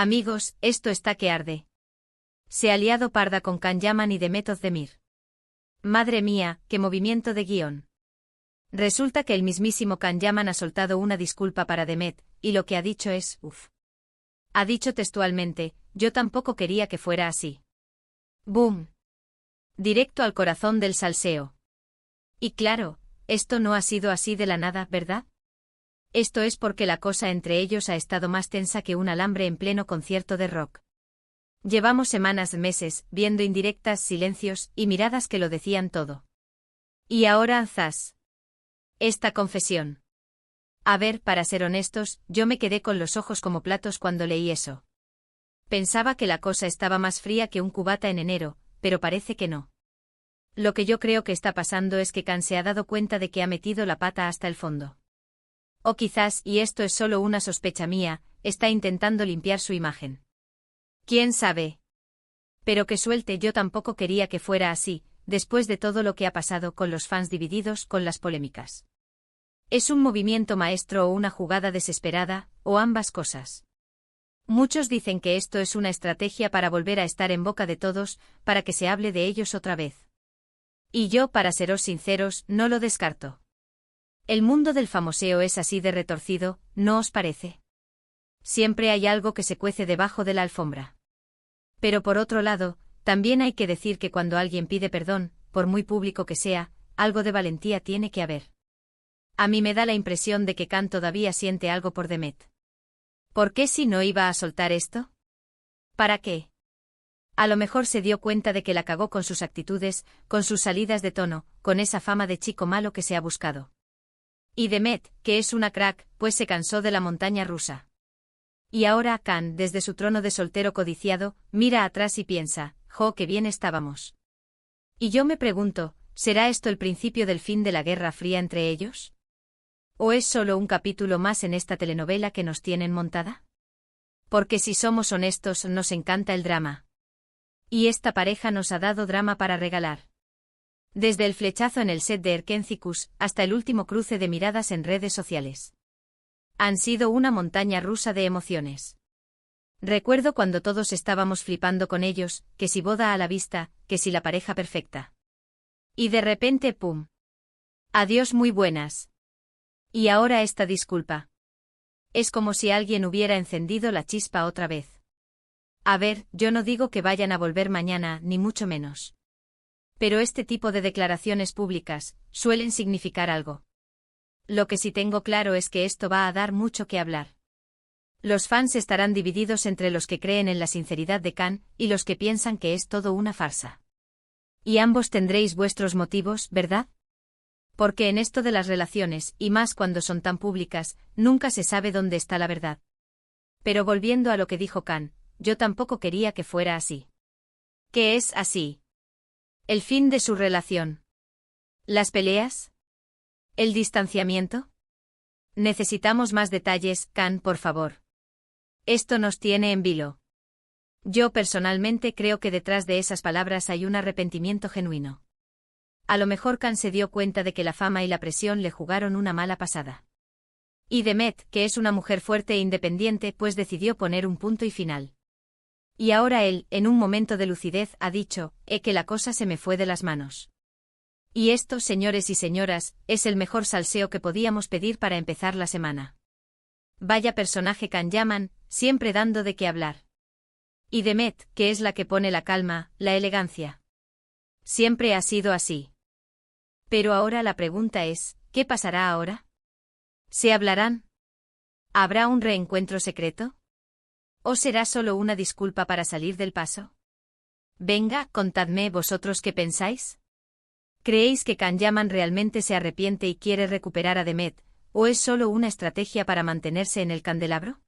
Amigos, esto está que arde. Se ha liado parda con Can Yaman y Demet Özdemir. Madre mía, qué movimiento de guión. Resulta que el mismísimo Can Yaman ha soltado una disculpa para Demet, y lo que ha dicho es, uff. Ha dicho textualmente, yo tampoco quería que fuera así. ¡Boom! Directo al corazón del salseo. Y claro, esto no ha sido así de la nada, ¿verdad? Esto es porque la cosa entre ellos ha estado más tensa que un alambre en pleno concierto de rock. Llevamos semanas, meses, viendo indirectas, silencios y miradas que lo decían todo. Y ahora, zas. Esta confesión. A ver, para ser honestos, yo me quedé con los ojos como platos cuando leí eso. Pensaba que la cosa estaba más fría que un cubata en enero, pero parece que no. Lo que yo creo que está pasando es que Can se ha dado cuenta de que ha metido la pata hasta el fondo. O quizás, y esto es solo una sospecha mía, está intentando limpiar su imagen. ¿Quién sabe? Pero que suelte, yo tampoco quería que fuera así, después de todo lo que ha pasado con los fans divididos con las polémicas. ¿Es un movimiento maestro o una jugada desesperada, o ambas cosas? Muchos dicen que esto es una estrategia para volver a estar en boca de todos, para que se hable de ellos otra vez. Y yo, para seros sinceros, no lo descarto. El mundo del famoseo es así de retorcido, ¿no os parece? Siempre hay algo que se cuece debajo de la alfombra. Pero por otro lado, también hay que decir que cuando alguien pide perdón, por muy público que sea, algo de valentía tiene que haber. A mí me da la impresión de que Can todavía siente algo por Demet. ¿Por qué si no iba a soltar esto? ¿Para qué? A lo mejor se dio cuenta de que la cagó con sus actitudes, con sus salidas de tono, con esa fama de chico malo que se ha buscado. Y Demet, que es una crack, pues se cansó de la montaña rusa. Y ahora Can, desde su trono de soltero codiciado, mira atrás y piensa, ¡jo, qué bien estábamos! Y yo me pregunto, ¿será esto el principio del fin de la Guerra Fría entre ellos? ¿O es solo un capítulo más en esta telenovela que nos tienen montada? Porque si somos honestos, nos encanta el drama. Y esta pareja nos ha dado drama para regalar. Desde el flechazo en el set de Erkentzikos hasta el último cruce de miradas en redes sociales. Han sido una montaña rusa de emociones. Recuerdo cuando todos estábamos flipando con ellos, que si boda a la vista, que si la pareja perfecta. Y de repente, ¡pum! Adiós, muy buenas. Y ahora esta disculpa. Es como si alguien hubiera encendido la chispa otra vez. A ver, yo no digo que vayan a volver mañana, ni mucho menos. Pero este tipo de declaraciones públicas suelen significar algo. Lo que sí tengo claro es que esto va a dar mucho que hablar. Los fans estarán divididos entre los que creen en la sinceridad de Can y los que piensan que es todo una farsa. Y ambos tendréis vuestros motivos, ¿verdad? Porque en esto de las relaciones, y más cuando son tan públicas, nunca se sabe dónde está la verdad. Pero volviendo a lo que dijo Can, yo tampoco quería que fuera así. ¿Qué es así? ¿El fin de su relación? ¿Las peleas? ¿El distanciamiento? Necesitamos más detalles, Can, por favor. Esto nos tiene en vilo. Yo personalmente creo que detrás de esas palabras hay un arrepentimiento genuino. A lo mejor Can se dio cuenta de que la fama y la presión le jugaron una mala pasada. Y Demet, que es una mujer fuerte e independiente, pues decidió poner un punto y final. Y ahora él, en un momento de lucidez, ha dicho, que la cosa se me fue de las manos. Y esto, señores y señoras, es el mejor salseo que podíamos pedir para empezar la semana. Vaya personaje Can Yaman, siempre dando de qué hablar. Y Demet, que es la que pone la calma, la elegancia. Siempre ha sido así. Pero ahora la pregunta es, ¿qué pasará ahora? ¿Se hablarán? ¿Habrá un reencuentro secreto? ¿O será solo una disculpa para salir del paso? Venga, contadme vosotros qué pensáis. ¿Creéis que Can Yaman realmente se arrepiente y quiere recuperar a Demet, o es solo una estrategia para mantenerse en el candelabro?